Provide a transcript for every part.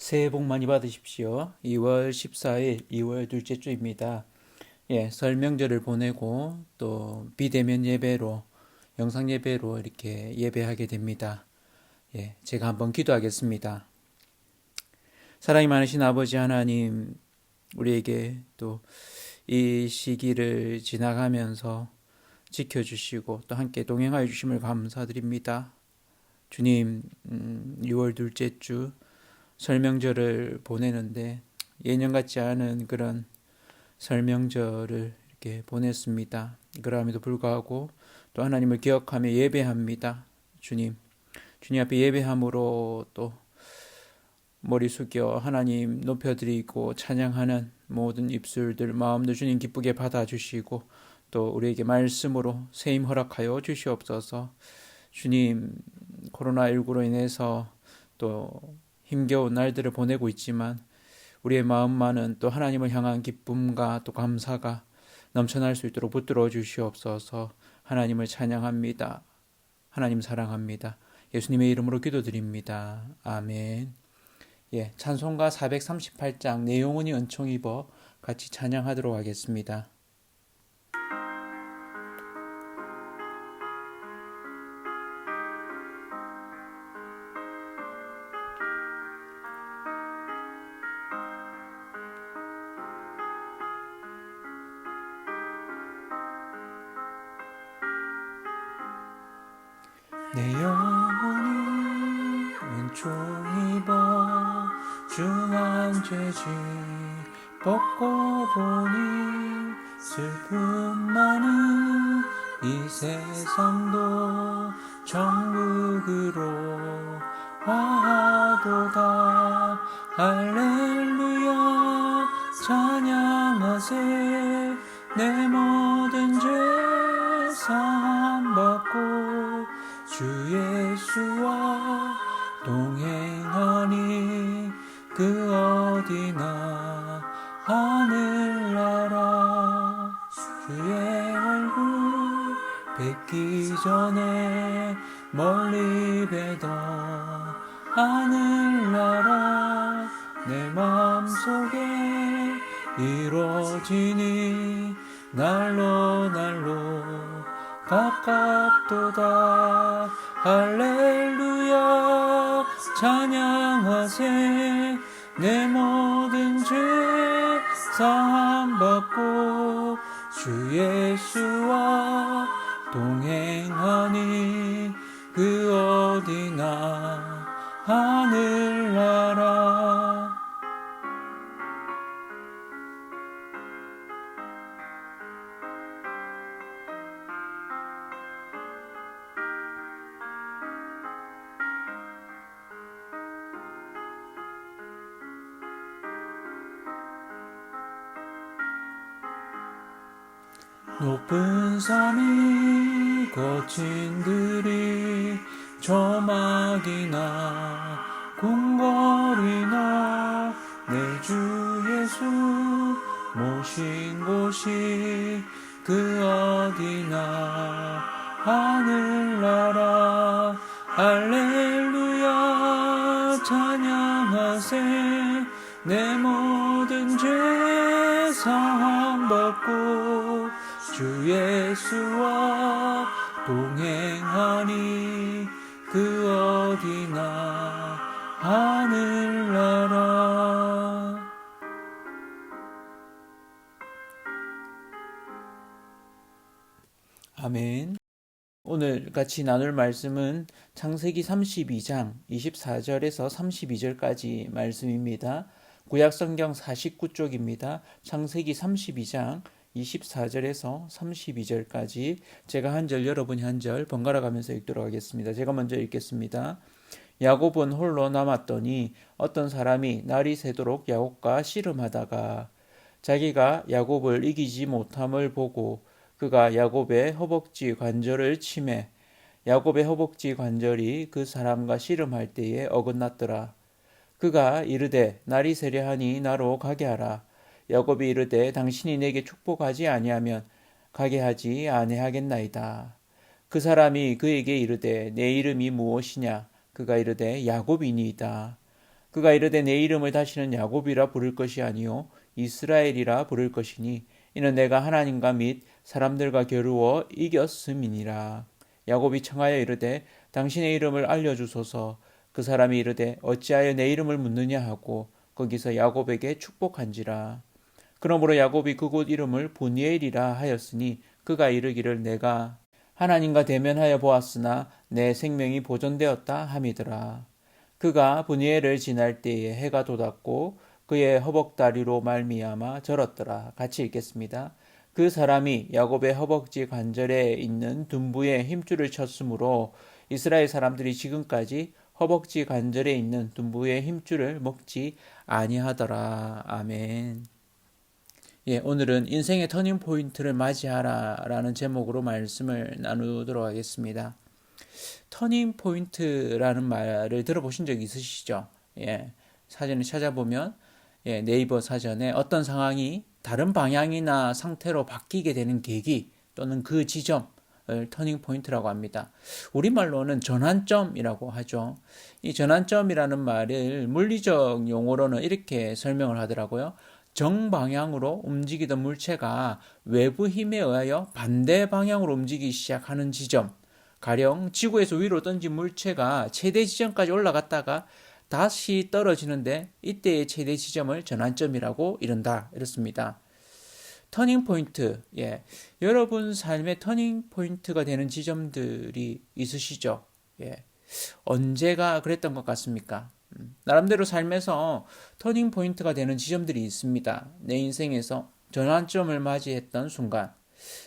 새해 복 많이 받으십시오. 2월 14일, 2월 둘째 주입니다. 설 명절을 보내고 또 비대면 예배로, 영상 예배로 이렇게 예배하게 됩니다. 제가 한번 기도하겠습니다. 사랑이 많으신 아버지 하나님, 우리에게 또 이 시기를 지나가면서 지켜주시고 또 함께 동행하여 주심을 감사드립니다. 주님, 6월 둘째 주 설명절을 보내는데 예년 같지 않은 그런 설명절을 이렇게 보냈습니다. 그럼에도 불구하고 또 하나님을 기억하며 예배합니다. 주님 앞에 예배함으로 또 머리 숙여 하나님 높여드리고 찬양하는 모든 입술들, 마음도 주님 기쁘게 받아주시고 또 우리에게 말씀으로 세임 허락하여 주시옵소서. 주님, 코로나19로 인해서 또 힘겨운 날들을 보내고 있지만 우리의 마음만은 또 하나님을 향한 기쁨과 또 감사가 넘쳐날 수 있도록 붙들어 주시옵소서. 하나님을 찬양합니다. 하나님 사랑합니다. 예수님의 이름으로 기도드립니다. 아멘. 찬송가 438장 내 영혼이 은총 입어 같이 찬양하도록 하겠습니다. 내 영혼이 은총 입어 중한 죄짐 벗고 보니 슬픔 많은 이 세상도 천국으로 화하도다. 할렐루야 찬양하세. 내 모든 죄 사함받고 주 예수와 동행하니 그 어디나 하늘나라. 주의 얼굴 뵙기 전에 멀리 뵈던 하늘나라 내 마음속에 이루어지니 날로 가깝도다. 할렐루야 찬양하세. 내 모든 죄 사함받고 주 예수와 동행하니 그 어디나 하늘나라. 높은 산이 거친 들이 저막이나 궁궐이나 내 주 예수 모신 곳이 그 어디나 하늘나라. 할렐루야 찬양하세. 내 모든 죄 사함받고 주 예수와 동행하니 그 어디나 하늘나라. 아멘. 오늘 같이 나눌 말씀은 창세기 32장 24절에서 32절까지 말씀입니다. 구약성경 49쪽입니다. 창세기 32장 24절에서 32절까지 제가 한 절 여러분이 한 절 번갈아 가면서 읽도록 하겠습니다. 제가 먼저 읽겠습니다. 야곱은 홀로 남았더니 어떤 사람이 날이 새도록 야곱과 씨름하다가 자기가 야곱을 이기지 못함을 보고 그가 야곱의 허벅지 관절을 치매 야곱의 허벅지 관절이 그 사람과 씨름할 때에 어긋났더라. 그가 이르되 날이 새려하니 나로 가게 하라. 야곱이 이르되 당신이 내게 축복하지 아니하면 가게 하지 아니하겠나이다. 그 사람이 그에게 이르되 내 이름이 무엇이냐? 그가 이르되 야곱이니이다. 그가 이르되 내 이름을 다시는 야곱이라 부를 것이 아니요 이스라엘이라 부를 것이니 이는 내가 하나님과 및 사람들과 겨루어 이겼음이니라. 야곱이 청하여 이르되 당신의 이름을 알려주소서. 그 사람이 이르되 어찌하여 내 이름을 묻느냐 하고 거기서 야곱에게 축복한지라. 그러므로 야곱이 그곳 이름을 보니엘이라 하였으니 그가 이르기를 내가 하나님과 대면하여 보았으나 내 생명이 보존되었다 함이더라. 그가 보니엘을 지날 때에 해가 돋았고 그의 허벅다리로 말미암아 절었더라. 같이 읽겠습니다. 그 사람이 야곱의 허벅지 관절에 있는 둔부에 힘줄을 쳤으므로 이스라엘 사람들이 지금까지 허벅지 관절에 있는 둔부의 힘줄을 먹지 아니하더라. 아멘. 예, 오늘은 인생의 터닝 포인트를 맞이하라라는 제목으로 말씀을 나누도록 하겠습니다. 터닝 포인트라는 말을 들어보신 적 있으시죠? 예, 사전을 찾아보면 네이버 사전에 어떤 상황이 다른 방향이나 상태로 바뀌게 되는 계기 또는 그 지점을 터닝 포인트라고 합니다. 우리말로는 전환점이라고 하죠. 이 전환점이라는 말을 물리적 용어로는 이렇게 설명을 하더라고요. 정방향으로 움직이던 물체가 외부 힘에 의하여 반대 방향으로 움직이기 시작하는 지점, 가령 지구에서 위로 던진 물체가 최대 지점까지 올라갔다가 다시 떨어지는데 이때의 최대 지점을 전환점이라고 이른다. 이렇습니다. 터닝 포인트, 여러분 삶의 터닝 포인트가 되는 지점들이 있으시죠? 언제가 그랬던 것 같습니까? 나름대로 삶에서 터닝 포인트가 되는 지점들이 있습니다. 내 인생에서 전환점을 맞이했던 순간,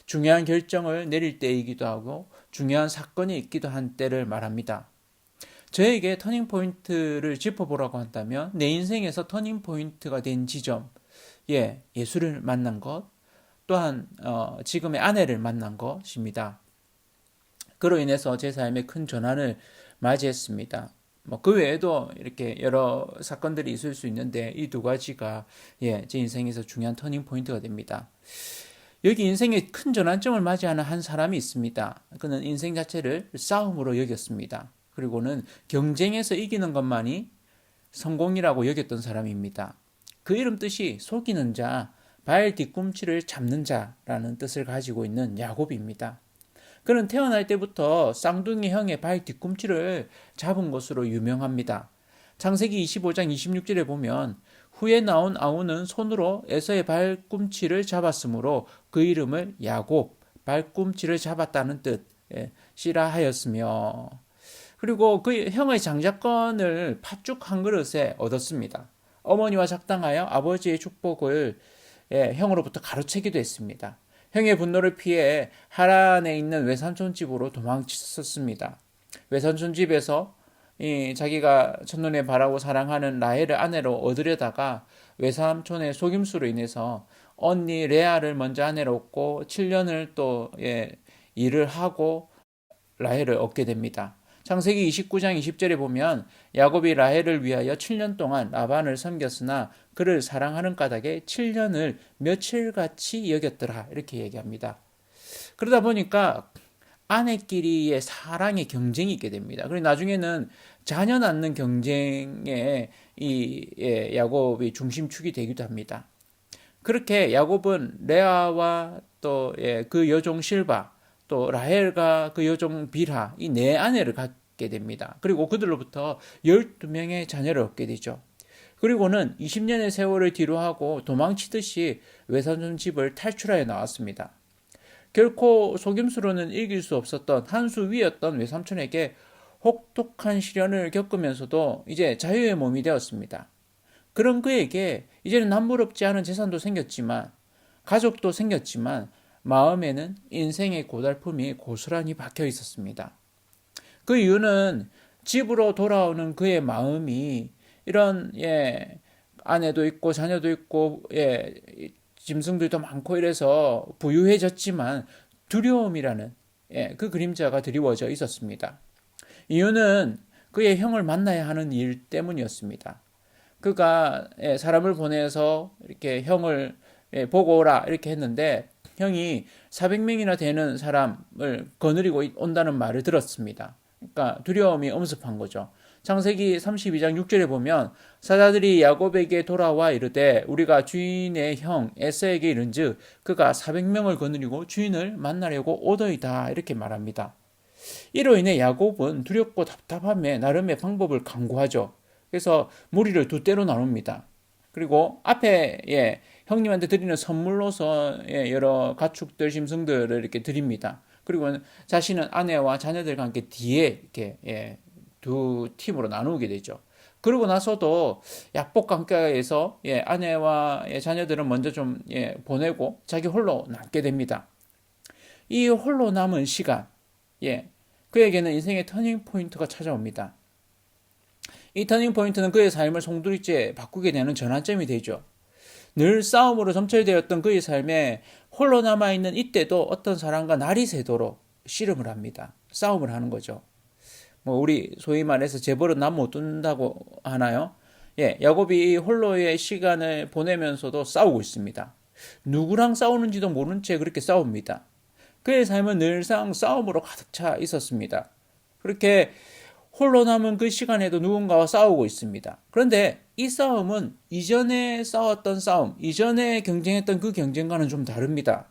중요한 결정을 내릴 때이기도 하고 중요한 사건이 있기도 한 때를 말합니다. 저에게 터닝 포인트를 짚어보라고 한다면 내 인생에서 터닝 포인트가 된 지점, 예수를 만난 것, 또한 지금의 아내를 만난 것입니다. 그로 인해서 제 삶에 큰 전환을 맞이했습니다. 그 외에도 이렇게 여러 사건들이 있을 수 있는데 이 두 가지가 제 인생에서 중요한 터닝 포인트가 됩니다. 여기 인생의 큰 전환점을 맞이하는 한 사람이 있습니다. 그는 인생 자체를 싸움으로 여겼습니다. 그리고는 경쟁에서 이기는 것만이 성공이라고 여겼던 사람입니다. 그 이름 뜻이 속이는 자, 발 뒤꿈치를 잡는 자라는 뜻을 가지고 있는 야곱입니다. 그는 태어날 때부터 쌍둥이 형의 발 뒤꿈치를 잡은 것으로 유명합니다. 창세기 25장 26절에 보면 후에 나온 아우는 손으로 에서의 발꿈치를 잡았으므로 그 이름을 야곱, 발꿈치를 잡았다는 뜻이라 하였으며, 그리고 그 형의 장자권을 팥죽 한 그릇에 얻었습니다. 어머니와 작당하여 아버지의 축복을 형으로부터 가로채기도 했습니다. 형의 분노를 피해 하란에 있는 외삼촌 집으로 도망쳤습니다. 외삼촌 집에서 자기가 첫눈에 바라고 사랑하는 라헬을 아내로 얻으려다가 외삼촌의 속임수로 인해서 언니 레아를 먼저 아내로 얻고 7년을 또 일을 하고 라헬을 얻게 됩니다. 창세기 29장 20절에 보면 야곱이 라헬을 위하여 7년 동안 라반을 섬겼으나 그를 사랑하는 까닭에 7년을 며칠같이 여겼더라 이렇게 얘기합니다. 그러다 보니까 아내끼리의 사랑의 경쟁이 있게 됩니다. 그리고 나중에는 자녀 낳는 경쟁에 야곱이 중심축이 되기도 합니다. 그렇게 야곱은 레아와 또 그 여종 실바, 또 라헬과 그 여종 빌하, 이 네 아내를 갖게 됩니다. 그리고 그들로부터 12명의 자녀를 얻게 되죠. 그리고는 20년의 세월을 뒤로하고 도망치듯이 외삼촌 집을 탈출하여 나왔습니다. 결코 속임수로는 이길 수 없었던 한 수 위였던 외삼촌에게 혹독한 시련을 겪으면서도 이제 자유의 몸이 되었습니다. 그런 그에게 이제는 남부럽지 않은 재산도 생겼지만 가족도 생겼지만 마음에는 인생의 고달픔이 고스란히 박혀 있었습니다. 그 이유는 집으로 돌아오는 그의 마음이 이런 아내도 있고 자녀도 있고 짐승들도 많고 이래서 부유해졌지만 두려움이라는 그 그림자가 드리워져 있었습니다. 이유는 그의 형을 만나야 하는 일 때문이었습니다. 그가 사람을 보내서 이렇게 형을 보고 오라 이렇게 했는데 형이 400명이나 되는 사람을 거느리고 온다는 말을 들었습니다. 그러니까 두려움이 엄습한 거죠. 창세기 32장 6절에 보면 사자들이 야곱에게 돌아와 이르되 우리가 주인의 형 에서에게 이른즉 그가 400명을 거느리고 주인을 만나려고 오더이다 이렇게 말합니다. 이로 인해 야곱은 두렵고 답답함에 나름의 방법을 강구하죠. 그래서 무리를 두 때로 나눕니다. 그리고 앞에 형님한테 드리는 선물로서 여러 가축들, 짐승들을 이렇게 드립니다. 그리고 자신은 아내와 자녀들과 함께 뒤에 이렇게 두 팀으로 나누게 되죠. 그러고 나서도 약복 강가에서 아내와 자녀들은 먼저 좀 보내고 자기 홀로 남게 됩니다. 이 홀로 남은 시간, 그에게는 인생의 터닝 포인트가 찾아옵니다. 이 터닝 포인트는 그의 삶을 송두리째 바꾸게 되는 전환점이 되죠. 늘 싸움으로 점철되었던 그의 삶에 홀로 남아있는 이때도 어떤 사람과 날이 새도록 씨름을 합니다. 싸움을 하는 거죠. 우리 소위 말해서 재벌은 남 못 둔다고 하나요? 야곱이 홀로의 시간을 보내면서도 싸우고 있습니다. 누구랑 싸우는지도 모른 채 그렇게 싸웁니다. 그의 삶은 늘상 싸움으로 가득 차 있었습니다. 그렇게 홀로 남은 그 시간에도 누군가와 싸우고 있습니다. 그런데 이 싸움은 이전에 싸웠던 싸움, 이전에 경쟁했던 그 경쟁과는 좀 다릅니다.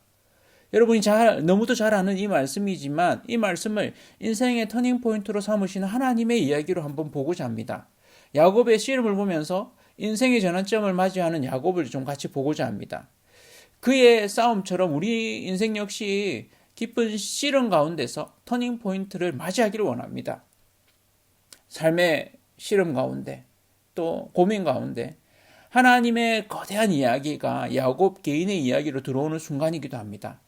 여러분이 너무도 잘 아는 이 말씀이지만 이 말씀을 인생의 터닝포인트로 삼으시는 하나님의 이야기로 한번 보고자 합니다. 야곱의 씨름을 보면서 인생의 전환점을 맞이하는 야곱을 좀 같이 보고자 합니다. 그의 싸움처럼 우리 인생 역시 깊은 씨름 가운데서 터닝포인트를 맞이하기를 원합니다. 삶의 씨름 가운데 또 고민 가운데 하나님의 거대한 이야기가 야곱 개인의 이야기로 들어오는 순간이기도 합니다.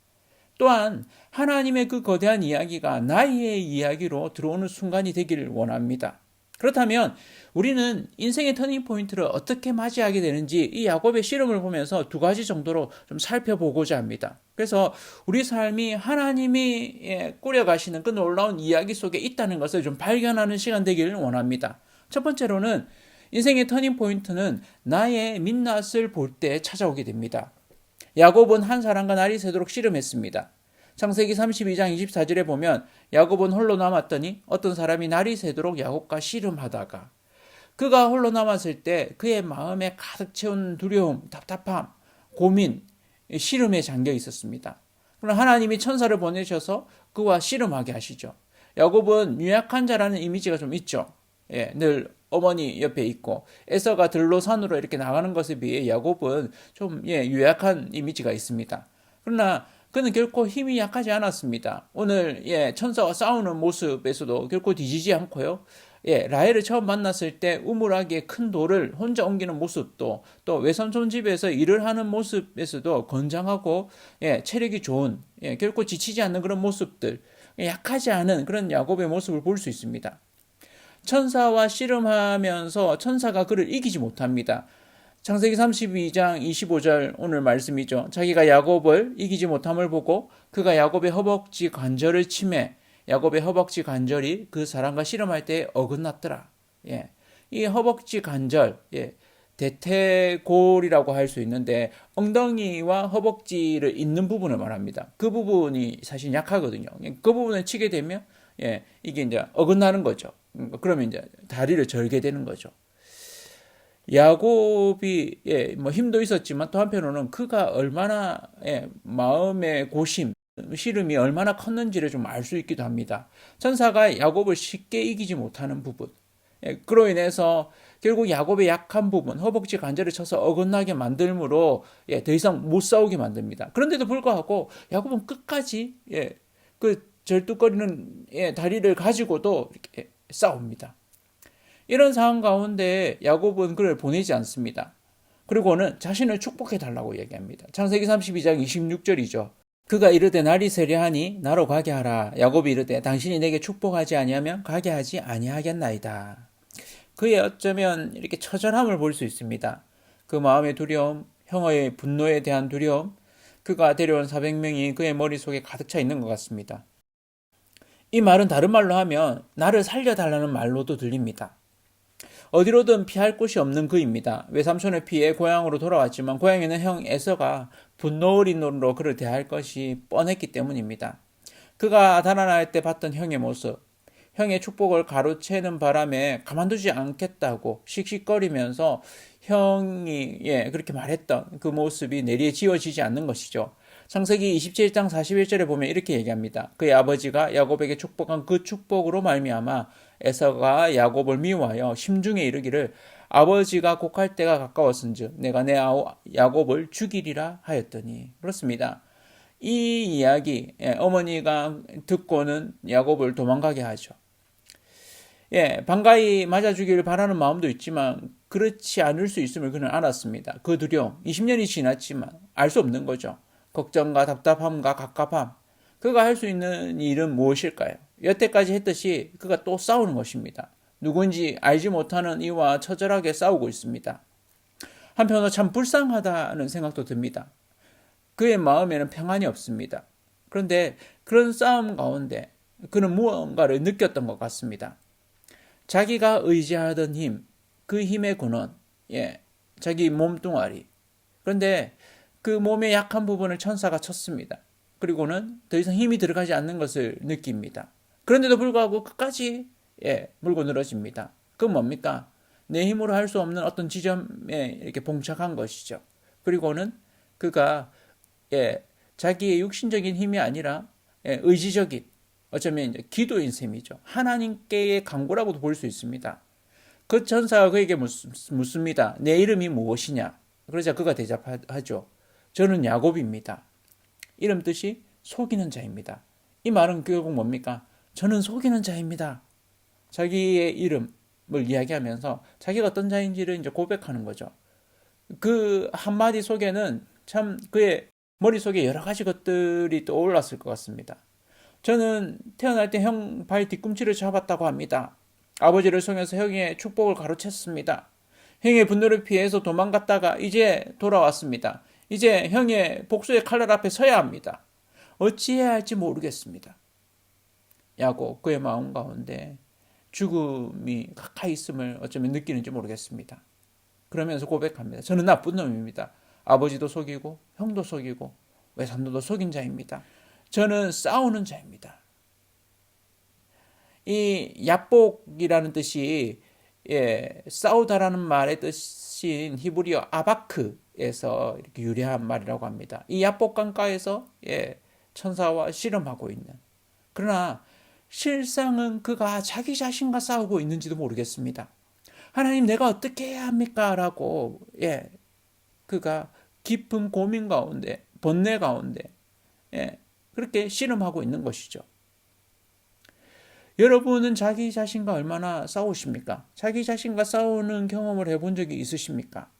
또한 하나님의 그 거대한 이야기가 나의 이야기로 들어오는 순간이 되기를 원합니다. 그렇다면 우리는 인생의 터닝포인트를 어떻게 맞이하게 되는지 이 야곱의 씨름을 보면서 두 가지 정도로 좀 살펴보고자 합니다. 그래서 우리 삶이 하나님이 꾸려가시는 그 놀라운 이야기 속에 있다는 것을 좀 발견하는 시간 되기를 원합니다. 첫 번째로는 인생의 터닝포인트는 나의 민낯을 볼 때 찾아오게 됩니다. 야곱은 한 사람과 날이 새도록 씨름했습니다. 창세기 32장 24절에 보면 야곱은 홀로 남았더니 어떤 사람이 날이 새도록 야곱과 씨름하다가 그가 홀로 남았을 때 그의 마음에 가득 채운 두려움, 답답함, 고민, 씨름에 잠겨 있었습니다. 그러나 하나님이 천사를 보내셔서 그와 씨름하게 하시죠. 야곱은 유약한 자라는 이미지가 좀 있죠. 늘 어머니 옆에 있고 에서가 들로 산으로 이렇게 나가는 것에 비해 야곱은 좀 유약한 이미지가 있습니다. 그러나 그는 결코 힘이 약하지 않았습니다. 오늘 천사와 싸우는 모습에서도 결코 뒤지지 않고요. 라헬을 처음 만났을 때 우물하게 큰 돌을 혼자 옮기는 모습도 또 외삼촌 집에서 일을 하는 모습에서도 건장하고 체력이 좋은 결코 지치지 않는 그런 모습들, 약하지 않은 그런 야곱의 모습을 볼 수 있습니다. 천사와 씨름하면서 천사가 그를 이기지 못합니다. 창세기 32장 25절 오늘 말씀이죠. 자기가 야곱을 이기지 못함을 보고 그가 야곱의 허벅지 관절을 치매 야곱의 허벅지 관절이 그 사람과 씨름할 때 어긋났더라. 이 허벅지 관절, 대퇴골이라고 할 수 있는데 엉덩이와 허벅지를 잇는 부분을 말합니다. 그 부분이 사실 약하거든요. 그 부분을 치게 되면 이게 이제 어긋나는 거죠. 그러면 이제 다리를 절게 되는 거죠. 야곱이 힘도 있었지만 또 한편으로는 그가 얼마나 마음의 고심, 씨름이 얼마나 컸는지를 좀 알 수 있기도 합니다. 천사가 야곱을 쉽게 이기지 못하는 부분, 그로 인해서 결국 야곱의 약한 부분, 허벅지 관절을 쳐서 어긋나게 만들므로 더 이상 못 싸우게 만듭니다. 그런데도 불구하고 야곱은 끝까지 그 절뚝거리는 다리를 가지고도 이렇게 싸웁니다. 이런 상황 가운데 야곱은 그를 보내지 않습니다. 그리고는 자신을 축복해 달라고 얘기합니다. 창세기 32장 26절이죠. 그가 이르되 날이 세려하니 나로 가게 하라. 야곱이 이르되 당신이 내게 축복하지 아니하면 가게 하지 아니하겠나이다. 그의 어쩌면 이렇게 처절함을 볼 수 있습니다. 그 마음의 두려움, 형의 분노에 대한 두려움, 그가 데려온 400명이 그의 머릿속에 가득 차 있는 것 같습니다. 이 말은 다른 말로 하면 나를 살려달라는 말로도 들립니다. 어디로든 피할 곳이 없는 그입니다. 외삼촌을 피해 고향으로 돌아왔지만 고향에는 형 에서가 분노 어린 눈으로 그를 대할 것이 뻔했기 때문입니다. 그가 달아날 때 봤던 형의 모습, 형의 축복을 가로채는 바람에 가만두지 않겠다고 씩씩거리면서 형이 그렇게 말했던 그 모습이 내리에 지워지지 않는 것이죠. 창세기 27장 41절에 보면 이렇게 얘기합니다. 그의 아버지가 야곱에게 축복한 그 축복으로 말미암아 에서가 야곱을 미워하여 심중에 이르기를 아버지가 곡할 때가 가까웠은즉 내가 내 야곱을 죽이리라 하였더니. 그렇습니다. 이 이야기 어머니가 듣고는 야곱을 도망가게 하죠. 반가이 맞아주기를 바라는 마음도 있지만 그렇지 않을 수 있음을 그는 알았습니다. 그 두려움, 20년이 지났지만 알 수 없는 거죠. 걱정과 답답함과 갑갑함. 그가 할 수 있는 일은 무엇일까요? 여태까지 했듯이 그가 또 싸우는 것입니다. 누군지 알지 못하는 이와 처절하게 싸우고 있습니다. 한편으로 참 불쌍하다는 생각도 듭니다. 그의 마음에는 평안이 없습니다. 그런데 그런 싸움 가운데 그는 무언가를 느꼈던 것 같습니다. 자기가 의지하던 힘, 그 힘의 근원, 자기 몸뚱아리. 그런데 그 몸의 약한 부분을 천사가 쳤습니다. 그리고는 더 이상 힘이 들어가지 않는 것을 느낍니다. 그런데도 불구하고 끝까지 물고 늘어집니다. 그건 뭡니까? 내 힘으로 할 수 없는 어떤 지점에 이렇게 봉착한 것이죠. 그리고는 그가 자기의 육신적인 힘이 아니라 의지적인 어쩌면 이제 기도인 셈이죠. 하나님께의 간구라고도 볼 수 있습니다. 그 천사가 그에게 묻습니다. 내 이름이 무엇이냐? 그러자 그가 대답하죠. 저는 야곱입니다. 이름 뜻이 속이는 자입니다. 이 말은 결국 뭡니까? 저는 속이는 자입니다. 자기의 이름을 이야기하면서 자기가 어떤 자인지를 이제 고백하는 거죠. 그 한마디 속에는 참 그의 머릿속에 여러 가지 것들이 떠올랐을 것 같습니다. 저는 태어날 때 형 발 뒤꿈치를 잡았다고 합니다. 아버지를 속여서 형의 축복을 가로챘습니다. 형의 분노를 피해서 도망갔다가 이제 돌아왔습니다. 이제 형의 복수의 칼날 앞에 서야 합니다. 어찌해야 할지 모르겠습니다. 야곱 그의 마음 가운데 죽음이 가까이 있음을 어쩌면 느끼는지 모르겠습니다. 그러면서 고백합니다. 저는 나쁜 놈입니다. 아버지도 속이고 형도 속이고 외삼도도 속인 자입니다. 저는 싸우는 자입니다. 이 야복이라는 뜻이 싸우다라는 말의 뜻인 히브리어 아바크에서 이렇게 유래한 말이라고 합니다. 이 야복 강가에서 천사와 씨름하고 있는. 그러나 실상은 그가 자기 자신과 싸우고 있는지도 모르겠습니다. 하나님 내가 어떻게 해야 합니까? 라고 그가 깊은 고민 가운데 번뇌 가운데 그렇게 씨름하고 있는 것이죠. 여러분은 자기 자신과 얼마나 싸우십니까? 자기 자신과 싸우는 경험을 해본 적이 있으십니까?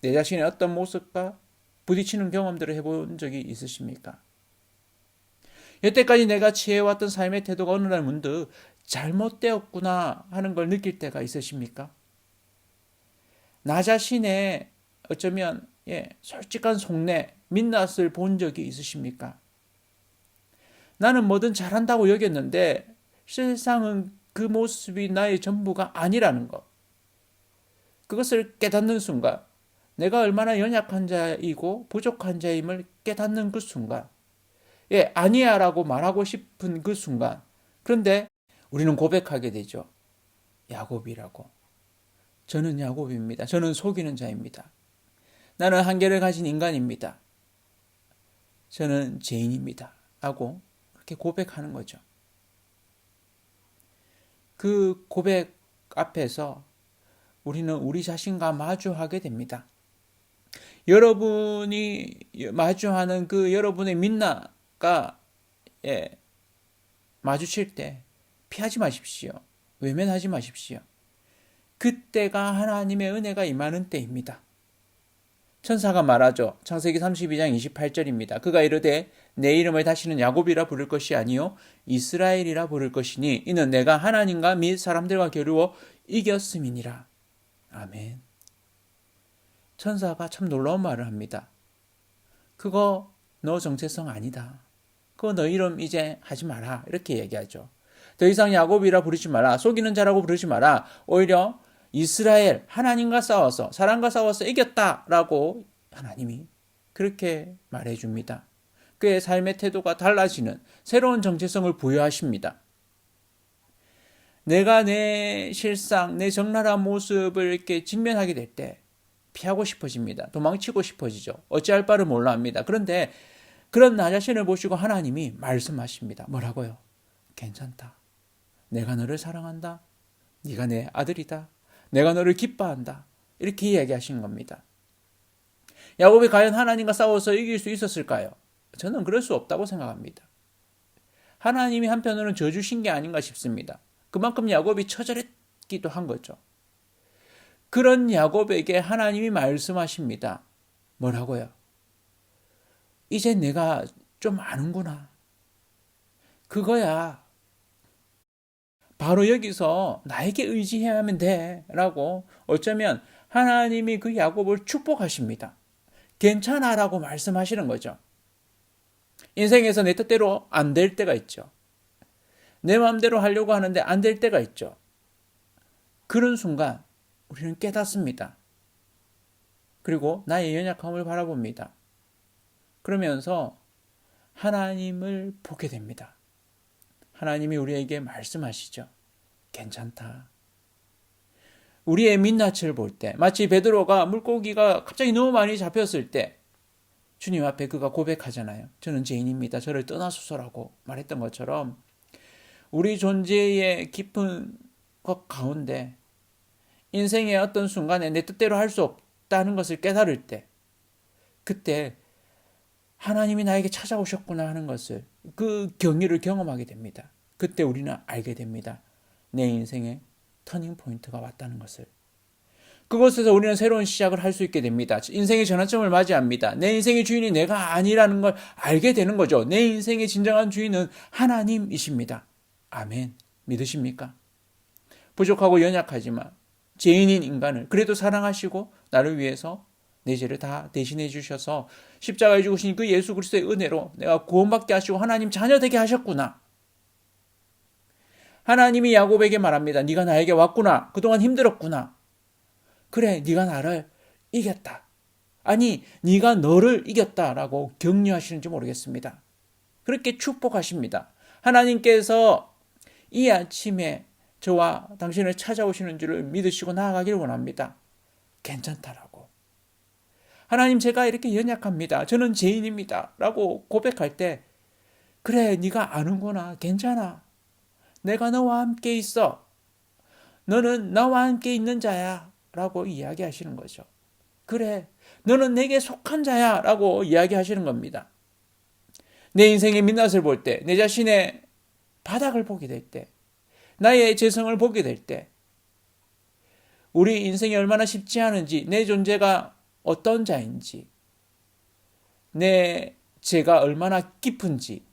내 자신의 어떤 모습과 부딪히는 경험들을 해본 적이 있으십니까? 여태까지 내가 취해왔던 삶의 태도가 어느 날 문득 잘못되었구나 하는 걸 느낄 때가 있으십니까? 나 자신의 어쩌면 솔직한 속내, 민낯을 본 적이 있으십니까? 나는 뭐든 잘한다고 여겼는데 실상은 그 모습이 나의 전부가 아니라는 것. 그것을 깨닫는 순간 내가 얼마나 연약한 자이고 부족한 자임을 깨닫는 그 순간 아니야 라고 말하고 싶은 그 순간 그런데 우리는 고백하게 되죠. 야곱이라고. 저는 야곱입니다. 저는 속이는 자입니다. 나는 한계를 가진 인간입니다. 저는 죄인입니다. 하고 그렇게 고백하는 거죠. 그 고백 앞에서 우리는 우리 자신과 마주하게 됩니다. 여러분이 마주하는 그 여러분의 민낯과 마주칠 때 피하지 마십시오. 외면하지 마십시오. 그때가 하나님의 은혜가 임하는 때입니다. 천사가 말하죠. 창세기 32장 28절입니다. 그가 이르되 내 이름을 다시는 야곱이라 부를 것이 아니요 이스라엘이라 부를 것이니 이는 내가 하나님과 및 사람들과 겨루어 이겼음이니라. 아멘. 천사가 참 놀라운 말을 합니다. 그거 너 정체성 아니다. 그거 너 이름 이제 하지 마라. 이렇게 얘기하죠. 더 이상 야곱이라 부르지 마라. 속이는 자라고 부르지 마라. 오히려 이스라엘 하나님과 싸워서 사람과 싸워서 이겼다라고 하나님이 그렇게 말해줍니다. 그의 삶의 태도가 달라지는 새로운 정체성을 부여하십니다. 내가 내 실상, 내 적나라한 모습을 이렇게 직면하게 될 때 피하고 싶어집니다. 도망치고 싶어지죠. 어찌할 바를 몰라 합니다. 그런데 그런 나 자신을 보시고 하나님이 말씀하십니다. 뭐라고요? 괜찮다. 내가 너를 사랑한다. 네가 내 아들이다. 내가 너를 기뻐한다. 이렇게 이야기하신 겁니다. 야곱이 과연 하나님과 싸워서 이길 수 있었을까요? 저는 그럴 수 없다고 생각합니다. 하나님이 한편으로는 져주신 게 아닌가 싶습니다. 그만큼 야곱이 처절했기도 한 거죠. 그런 야곱에게 하나님이 말씀하십니다. 뭐라고요? 이제 내가 좀 아는구나. 그거야. 바로 여기서 나에게 의지해야 하면 돼. 라고 어쩌면 하나님이 그 야곱을 축복하십니다. 괜찮아 라고 말씀하시는 거죠. 인생에서 내 뜻대로 안 될 때가 있죠. 내 마음대로 하려고 하는데 안 될 때가 있죠. 그런 순간 우리는 깨닫습니다. 그리고 나의 연약함을 바라봅니다. 그러면서 하나님을 보게 됩니다. 하나님이 우리에게 말씀하시죠. 괜찮다. 우리의 민낯을 볼 때, 마치 베드로가 물고기가 갑자기 너무 많이 잡혔을 때 주님 앞에 그가 고백하잖아요. 저는 죄인입니다. 저를 떠나소서라고 말했던 것처럼 우리 존재의 깊은 것 가운데 인생의 어떤 순간에 내 뜻대로 할 수 없다는 것을 깨달을 때, 그때 하나님이 나에게 찾아오셨구나 하는 것을, 그 경위를 경험하게 됩니다. 그때 우리는 알게 됩니다. 내 인생의 터닝 포인트가 왔다는 것을. 그곳에서 우리는 새로운 시작을 할 수 있게 됩니다. 인생의 전환점을 맞이합니다. 내 인생의 주인이 내가 아니라는 걸 알게 되는 거죠. 내 인생의 진정한 주인은 하나님이십니다. 아멘. 믿으십니까? 부족하고 연약하지만 죄인인 인간을 그래도 사랑하시고 나를 위해서 내 죄를 다 대신해 주셔서 십자가에 죽으신 그 예수 그리스도의 은혜로 내가 구원받게 하시고 하나님 자녀 되게 하셨구나. 하나님이 야곱에게 말합니다. 네가 나에게 왔구나. 그동안 힘들었구나. 그래, 네가 나를 이겼다. 아니, 네가 너를 이겼다라고 격려하시는지 모르겠습니다. 그렇게 축복하십니다. 하나님께서 이 아침에 저와 당신을 찾아오시는 줄을 믿으시고 나아가길 원합니다. 괜찮다라고. 하나님, 제가 이렇게 연약합니다. 저는 죄인입니다. 라고 고백할 때, 그래, 네가 아는구나. 괜찮아. 내가 너와 함께 있어. 너는 나와 함께 있는 자야. 라고 이야기하시는 거죠. 그래, 너는 내게 속한 자야. 라고 이야기하시는 겁니다. 내 인생의 민낯을 볼 때, 내 자신의 바닥을 보게 될 때, 나의 재성을 보게 될 때, 우리 인생이 얼마나 쉽지 않은지, 내 존재가 어떤 자인지, 내 죄가 얼마나 깊은지,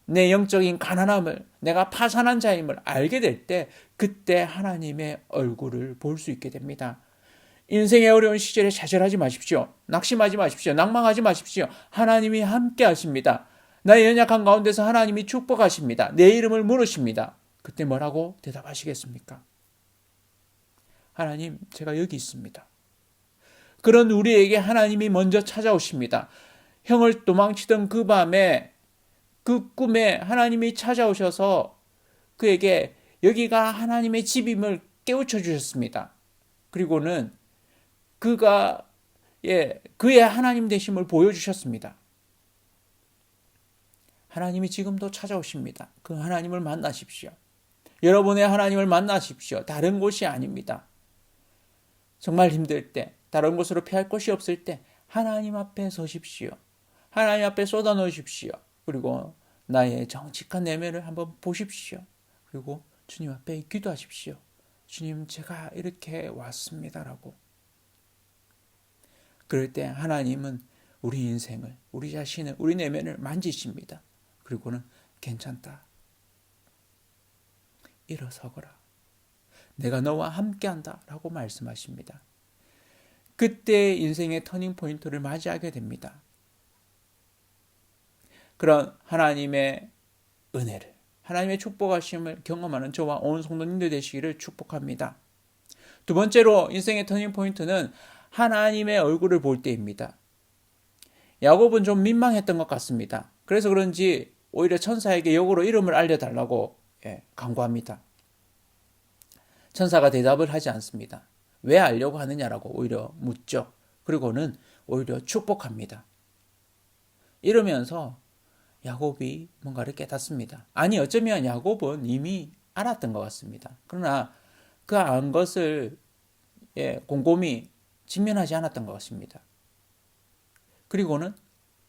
내 영적인 가난함을, 내가 파산한 자임을 알게 될 때, 그때 하나님의 얼굴을 볼 수 있게 됩니다. 인생의 어려운 시절에 좌절하지 마십시오. 낙심하지 마십시오. 낭망하지 마십시오. 하나님이 함께 하십니다. 나의 연약한 가운데서 하나님이 축복하십니다. 내 이름을 물으십니다. 그때 뭐라고 대답하시겠습니까? 하나님, 제가 여기 있습니다. 그런 우리에게 하나님이 먼저 찾아오십니다. 형을 도망치던 그 밤에, 그 꿈에 하나님이 찾아오셔서 그에게 여기가 하나님의 집임을 깨우쳐 주셨습니다. 그리고는 그가 그의 하나님 되심을 보여주셨습니다. 하나님이 지금도 찾아오십니다. 그 하나님을 만나십시오. 여러분의 하나님을 만나십시오. 다른 곳이 아닙니다. 정말 힘들 때, 다른 곳으로 피할 곳이 없을 때 하나님 앞에 서십시오. 하나님 앞에 쏟아 놓으십시오. 그리고 나의 정직한 내면을 한번 보십시오. 그리고 주님 앞에 기도하십시오. 주님, 제가 이렇게 왔습니다라고. 그럴 때 하나님은 우리 인생을, 우리 자신을, 우리 내면을 만지십니다. 그리고는 괜찮다. 일어서거라. 내가 너와 함께한다 라고 말씀하십니다. 그때 인생의 터닝포인트를 맞이하게 됩니다. 그런 하나님의 은혜를, 하나님의 축복하심을 경험하는 저와 온 성도님들 되시기를 축복합니다. 두 번째로 인생의 터닝포인트는 하나님의 얼굴을 볼 때입니다. 야곱은 좀 민망했던 것 같습니다. 그래서 그런지 오히려 천사에게 역으로 이름을 알려달라고 간구합니다. 천사가 대답을 하지 않습니다. 왜 알려고 하느냐라고 오히려 묻죠. 그리고는 오히려 축복합니다. 이러면서 야곱이 뭔가를 깨닫습니다. 아니, 어쩌면 야곱은 이미 알았던 것 같습니다. 그러나 그 안 것을 곰곰이 직면하지 않았던 것 같습니다. 그리고는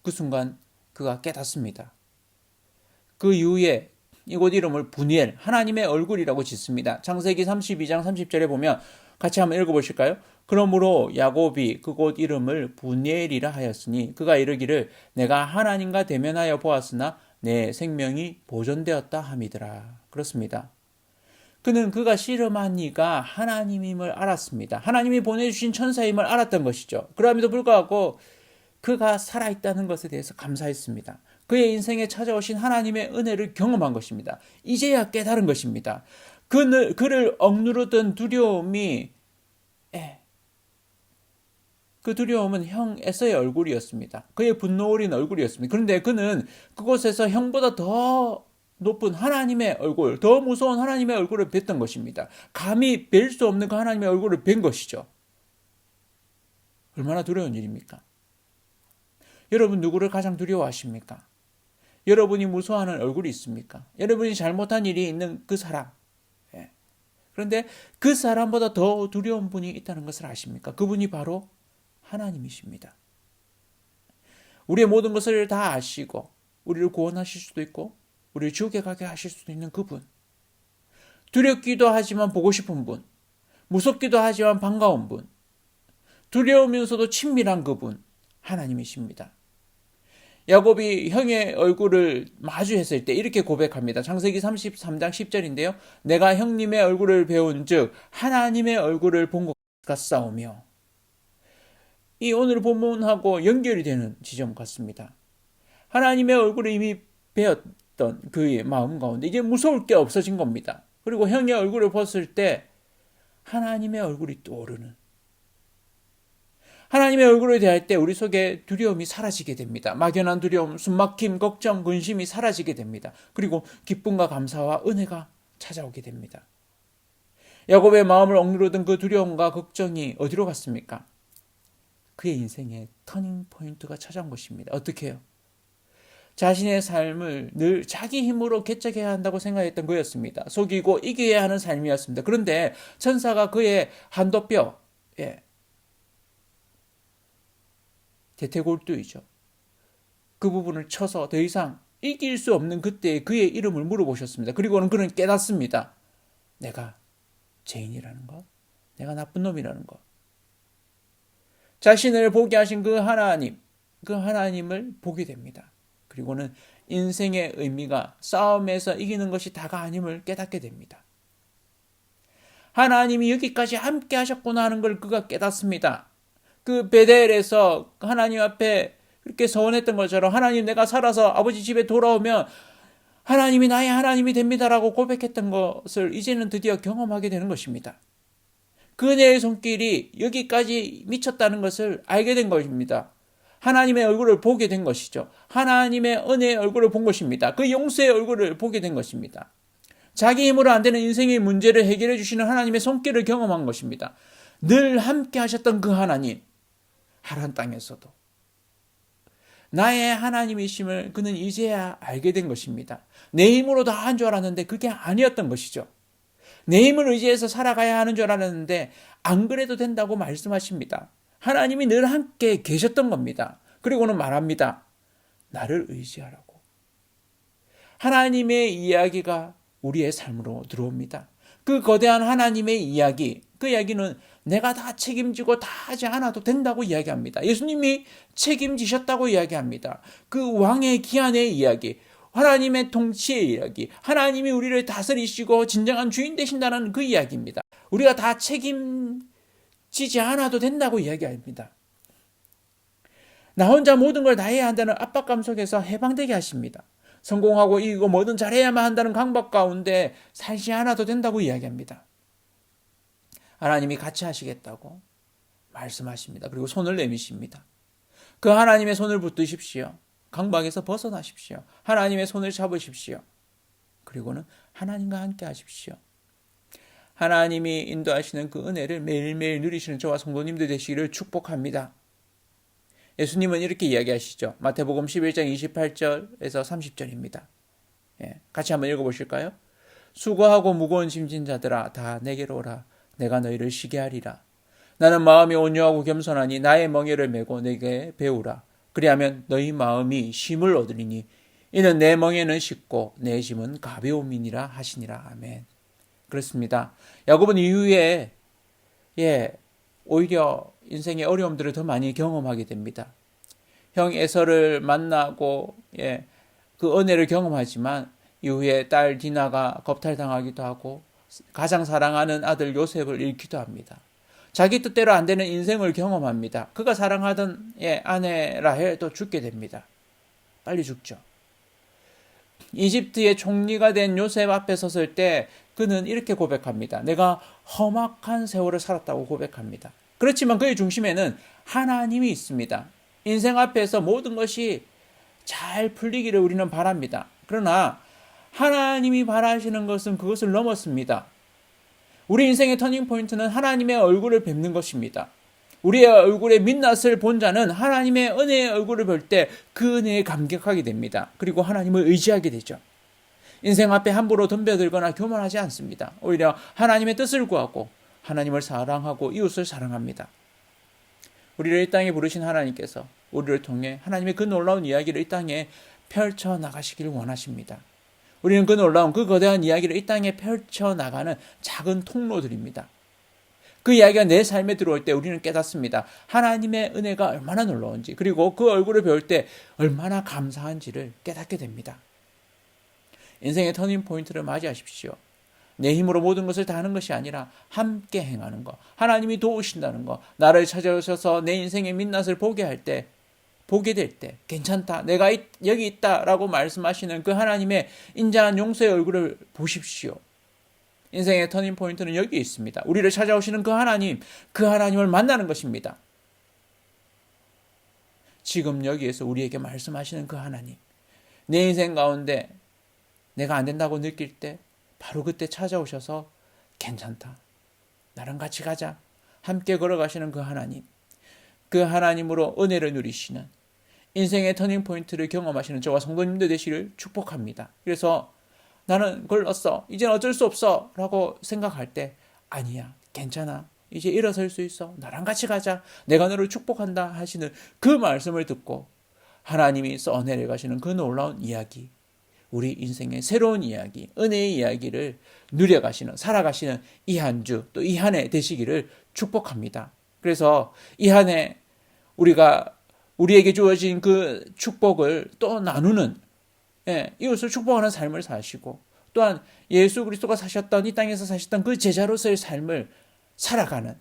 그 순간 그가 깨닫습니다. 그 이후에 이곳 이름을 분이엘, 하나님의 얼굴이라고 짓습니다. 창세기 32장 30절에 보면 같이 한번 읽어보실까요? 그러므로 야곱이 그곳 이름을 분이엘이라 하였으니 그가 이르기를 내가 하나님과 대면하여 보았으나 내 생명이 보존되었다 함이더라. 그렇습니다. 그는 그가 씨름한 이가 하나님임을 알았습니다. 하나님이 보내주신 천사임을 알았던 것이죠. 그럼에도 불구하고 그가 살아있다는 것에 대해서 감사했습니다. 그의 인생에 찾아오신 하나님의 은혜를 경험한 것입니다. 이제야 깨달은 것입니다. 그를 억누르던 두려움이 그 두려움은 형 에서의 얼굴이었습니다. 그의 분노 어린 얼굴이었습니다. 그런데 그는 그곳에서 형보다 더 높은 하나님의 얼굴, 더 무서운 하나님의 얼굴을 뵀던 것입니다. 감히 뵐 수 없는 그 하나님의 얼굴을 뵌 것이죠. 얼마나 두려운 일입니까? 여러분 누구를 가장 두려워하십니까? 여러분이 무서워하는 얼굴이 있습니까? 여러분이 잘못한 일이 있는 그 사람. 그런데 그 사람보다 더 두려운 분이 있다는 것을 아십니까? 그분이 바로 하나님이십니다. 우리의 모든 것을 다 아시고 우리를 구원하실 수도 있고 우리를 지옥에 가게 하실 수도 있는 그분. 두렵기도 하지만 보고 싶은 분. 무섭기도 하지만 반가운 분. 두려우면서도 친밀한 그분. 하나님이십니다. 야곱이 형의 얼굴을 마주했을 때 이렇게 고백합니다. 창세기 33장 10절인데요. 내가 형님의 얼굴을 배운 즉 하나님의 얼굴을 본 것 같사오며. 이 오늘 본문하고 연결이 되는 지점 같습니다. 하나님의 얼굴을 이미 배웠던 그의 마음 가운데 이제 무서울 게 없어진 겁니다. 그리고 형의 얼굴을 봤을 때 하나님의 얼굴이 떠오르는, 하나님의 얼굴을 대할 때 우리 속에 두려움이 사라지게 됩니다. 막연한 두려움, 숨막힘, 걱정, 근심이 사라지게 됩니다. 그리고 기쁨과 감사와 은혜가 찾아오게 됩니다. 야곱의 마음을 억누르던 그 두려움과 걱정이 어디로 갔습니까? 그의 인생의 터닝 포인트가 찾아온 것입니다. 어떻게 해요? 자신의 삶을 늘 자기 힘으로 개척해야 한다고 생각했던 거였습니다. 속이고 이겨야 하는 삶이었습니다. 그런데 천사가 그의 한도뼈, 대퇴골두이죠. 그 부분을 쳐서 더 이상 이길 수 없는 그때의 그의 이름을 물어보셨습니다. 그리고는 그는 깨닫습니다. 내가 죄인이라는 것, 내가 나쁜 놈이라는 것. 자신을 보게 하신 그 하나님을 보게 됩니다. 그리고는 인생의 의미가 싸움에서 이기는 것이 다가 아님을 깨닫게 됩니다. 하나님이 여기까지 함께 하셨구나 하는 걸 그가 깨닫습니다. 그 베델에서 하나님 앞에 그렇게 서원했던 것처럼 하나님 내가 살아서 아버지 집에 돌아오면 하나님이 나의 하나님이 됩니다라고 고백했던 것을 이제는 드디어 경험하게 되는 것입니다. 그녀의 손길이 여기까지 미쳤다는 것을 알게 된 것입니다. 하나님의 얼굴을 보게 된 것이죠. 하나님의 은혜의 얼굴을 본 것입니다. 그 용서의 얼굴을 보게 된 것입니다. 자기 힘으로 안 되는 인생의 문제를 해결해 주시는 하나님의 손길을 경험한 것입니다. 늘 함께 하셨던 그 하나님, 하란 땅에서도 나의 하나님이심을 그는 이제야 알게 된 것입니다. 내 힘으로 다 한 줄 알았는데 그게 아니었던 것이죠. 내 힘을 의지해서 살아가야 하는 줄 알았는데 안 그래도 된다고 말씀하십니다. 하나님이 늘 함께 계셨던 겁니다. 그리고는 말합니다. 나를 의지하라고. 하나님의 이야기가 우리의 삶으로 들어옵니다. 그 거대한 하나님의 이야기, 그 이야기는 내가 다 책임지고 다 하지 않아도 된다고 이야기합니다. 예수님이 책임지셨다고 이야기합니다. 그 왕의 기한의 이야기, 하나님의 통치의 이야기, 하나님이 우리를 다스리시고 진정한 주인 되신다는 그 이야기입니다. 우리가 다 책임지지 않아도 된다고 이야기합니다. 나 혼자 모든 걸 다 해야 한다는 압박감 속에서 해방되게 하십니다. 성공하고 이기고 뭐든 잘해야만 한다는 강박 가운데 살지 않아도 된다고 이야기합니다. 하나님이 같이 하시겠다고 말씀하십니다. 그리고 손을 내미십니다. 그 하나님의 손을 붙드십시오. 강박에서 벗어나십시오. 하나님의 손을 잡으십시오. 그리고는 하나님과 함께 하십시오. 하나님이 인도하시는 그 은혜를 매일매일 누리시는 저와 성도님들 되시기를 축복합니다. 예수님은 이렇게 이야기하시죠. 마태복음 11장 28절에서 30절입니다. 같이 한번 읽어보실까요? 수고하고 무거운 짐진 자들아 다 내게로 오라. 내가 너희를 쉬게 하리라. 나는 마음이 온유하고 겸손하니 나의 멍에를 메고 내게 배우라. 그리하면 너희 마음이 쉼을 얻으리니 이는 내 멍에는 쉽고 내 짐은 가벼움이니라 하시니라. 아멘. 그렇습니다. 야곱은 이후에 오히려 인생의 어려움들을 더 많이 경험하게 됩니다. 형 에서를 만나고 그 은혜를 경험하지만 이후에 딸 디나가 겁탈당하기도 하고 가장 사랑하는 아들 요셉을 잃기도 합니다. 자기 뜻대로 안 되는 인생을 경험합니다. 그가 사랑하던 아내 라헬도 죽게 됩니다. 빨리 죽죠. 이집트의 총리가 된 요셉 앞에 섰을 때 그는 이렇게 고백합니다. 내가 험악한 세월을 살았다고 고백합니다. 그렇지만 그의 중심에는 하나님이 있습니다. 인생 앞에서 모든 것이 잘 풀리기를 우리는 바랍니다. 그러나 하나님이 바라시는 것은 그것을 넘었습니다. 우리 인생의 터닝포인트는 하나님의 얼굴을 뵙는 것입니다. 우리의 얼굴에 민낯을 본 자는 하나님의 은혜의 얼굴을 볼 때 그 은혜에 감격하게 됩니다. 그리고 하나님을 의지하게 되죠. 인생 앞에 함부로 덤벼들거나 교만하지 않습니다. 오히려 하나님의 뜻을 구하고 하나님을 사랑하고 이웃을 사랑합니다. 우리를 이 땅에 부르신 하나님께서 우리를 통해 하나님의 그 놀라운 이야기를 이 땅에 펼쳐나가시기를 원하십니다. 우리는 그 놀라운 그 거대한 이야기를 이 땅에 펼쳐나가는 작은 통로들입니다. 그 이야기가 내 삶에 들어올 때 우리는 깨닫습니다. 하나님의 은혜가 얼마나 놀라운지, 그리고 그 얼굴을 배울 때 얼마나 감사한지를 깨닫게 됩니다. 인생의 터닝포인트를 맞이하십시오. 내 힘으로 모든 것을 다 하는 것이 아니라 함께 행하는 것, 하나님이 도우신다는 것, 나를 찾아오셔서 내 인생의 민낯을 보게 될 때 괜찮다, 내가 여기 있다라고 말씀하시는 그 하나님의 인자한 용서의 얼굴을 보십시오. 인생의 터닝포인트는 여기 있습니다. 우리를 찾아오시는 그 하나님을 만나는 것입니다. 지금 여기에서 우리에게 말씀하시는 그 하나님, 내 인생 가운데 내가 안 된다고 느낄 때 바로 그때 찾아오셔서 괜찮다, 나랑 같이 가자, 함께 걸어가시는 그 하나님, 그 하나님으로 은혜를 누리시는 인생의 터닝포인트를 경험하시는 저와 성도님들 되시기를 축복합니다. 그래서 나는 걸렀어, 이젠 어쩔 수 없어 라고 생각할 때 아니야, 괜찮아, 이제 일어설 수 있어, 나랑 같이 가자, 내가 너를 축복한다 하시는 그 말씀을 듣고 하나님이 써내려 가시는 그 놀라운 이야기, 우리 인생의 새로운 이야기, 은혜의 이야기를 누려가시는, 살아가시는 이 한 주, 또 이 한 해 되시기를 축복합니다. 그래서 이 한 해 우리에게 주어진 그 축복을 또 나누는, 이웃을 축복하는 삶을 사시고, 또한 예수 그리스도가 사셨던, 이 땅에서 사셨던 그 제자로서의 삶을 살아가는,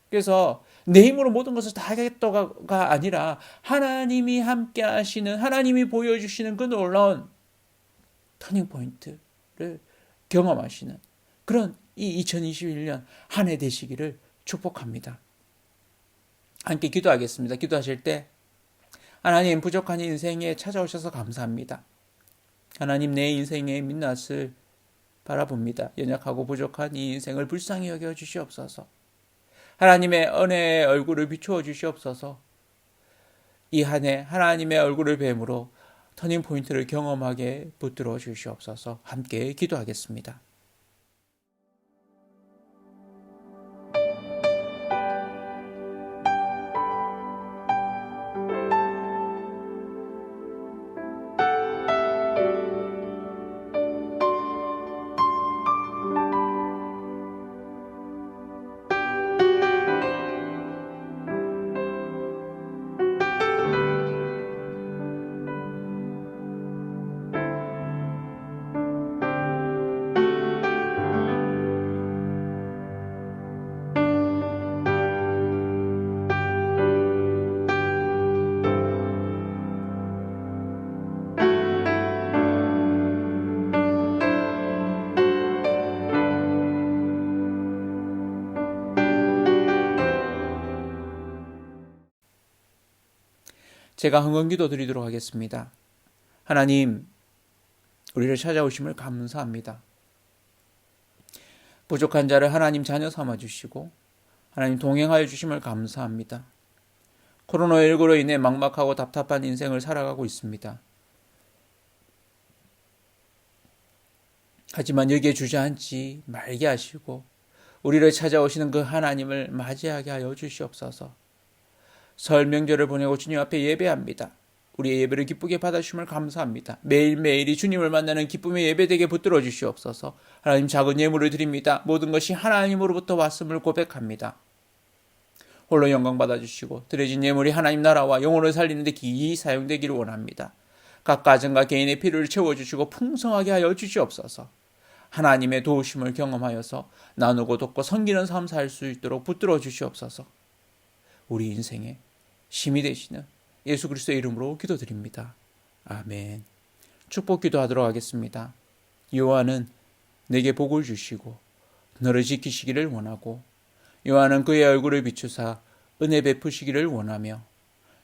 그래서 내 힘으로 모든 것을 다 하겠다가 아니라 하나님이 함께 하시는, 하나님이 보여주시는 그 놀라운 터닝포인트를 경험하시는 그런 이 2021년 한 해 되시기를 축복합니다. 함께 기도하겠습니다. 기도하실 때 하나님, 부족한 인생에 찾아오셔서 감사합니다. 하나님, 내 인생의 민낯을 바라봅니다. 연약하고 부족한 이 인생을 불쌍히 여겨 주시옵소서. 하나님의 은혜의 얼굴을 비추어 주시옵소서. 이 한 해 하나님의 얼굴을 뵈므로 터닝포인트를 경험하게 붙들어 주시옵소서. 함께 기도하겠습니다. 제가 흥언기도 드리도록 하겠습니다. 하나님, 우리를 찾아오심을 감사합니다. 부족한 자를 하나님 자녀 삼아 주시고 하나님 동행하여 주심을 감사합니다. 코로나19로 인해 막막하고 답답한 인생을 살아가고 있습니다. 하지만 여기에 주저앉지 말게 하시고 우리를 찾아오시는 그 하나님을 맞이하게 하여 주시옵소서. 설 명절을 보내고 주님 앞에 예배합니다. 우리의 예배를 기쁘게 받아주심을 감사합니다. 매일매일이 주님을 만나는 기쁨의 예배되게 붙들어 주시옵소서. 하나님 작은 예물을 드립니다. 모든 것이 하나님으로부터 왔음을 고백합니다. 홀로 영광 받아주시고 드려진 예물이 하나님 나라와 영혼을 살리는 데 기이 사용되기를 원합니다. 각 가정과 개인의 필요를 채워주시고 풍성하게 하여 주시옵소서. 하나님의 도우심을 경험하여서 나누고 돕고 섬기는 삶 살 수 있도록 붙들어 주시옵소서. 우리 인생에 힘이 되시는 예수 그리스도의 이름으로 기도드립니다. 아멘. 축복 기도하도록 하겠습니다. 여호와는 내게 복을 주시고 너를 지키시기를 원하고 여호와는 그의 얼굴을 비추사 은혜 베푸시기를 원하며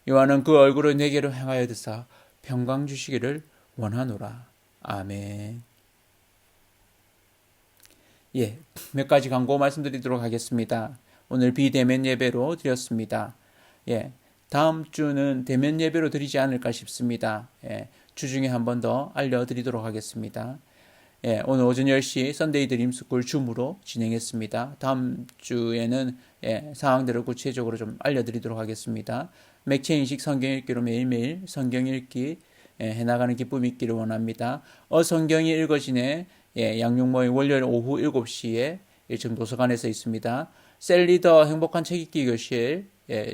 여호와는 그 얼굴을 내게로 향하여 드사 평강 주시기를 원하노라. 아멘. 몇 가지 광고 말씀드리도록 하겠습니다. 오늘 비대면 예배로 드렸습니다. 다음 주는 대면 예배로 드리지 않을까 싶습니다. 주중에 한 번 더 알려드리도록 하겠습니다. 오늘 오전 10시 선데이 드림스쿨 줌으로 진행했습니다. 다음 주에는 상황들을 구체적으로 좀 알려드리도록 하겠습니다. 맥체인식 성경 읽기로 매일매일 성경 읽기 해나가는 기쁨이 있기를 원합니다. 성경이 읽어지네 양육 모임 월요일 오후 7시에 1층 도서관에서 있습니다. 셀리더 행복한 책 읽기 교실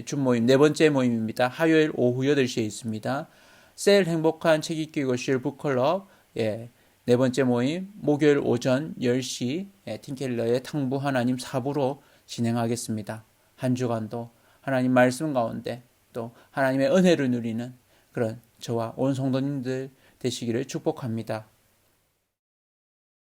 준 모임 네 번째 모임입니다. 화요일 오후 8시에 있습니다. 셀 행복한 책 읽기 교실 북클럽 네 번째 모임 목요일 오전 10시 팀켈러의 탕부 하나님 4부로 진행하겠습니다. 한 주간도 하나님 말씀 가운데 또 하나님의 은혜를 누리는 그런 저와 온 성도님들 되시기를 축복합니다.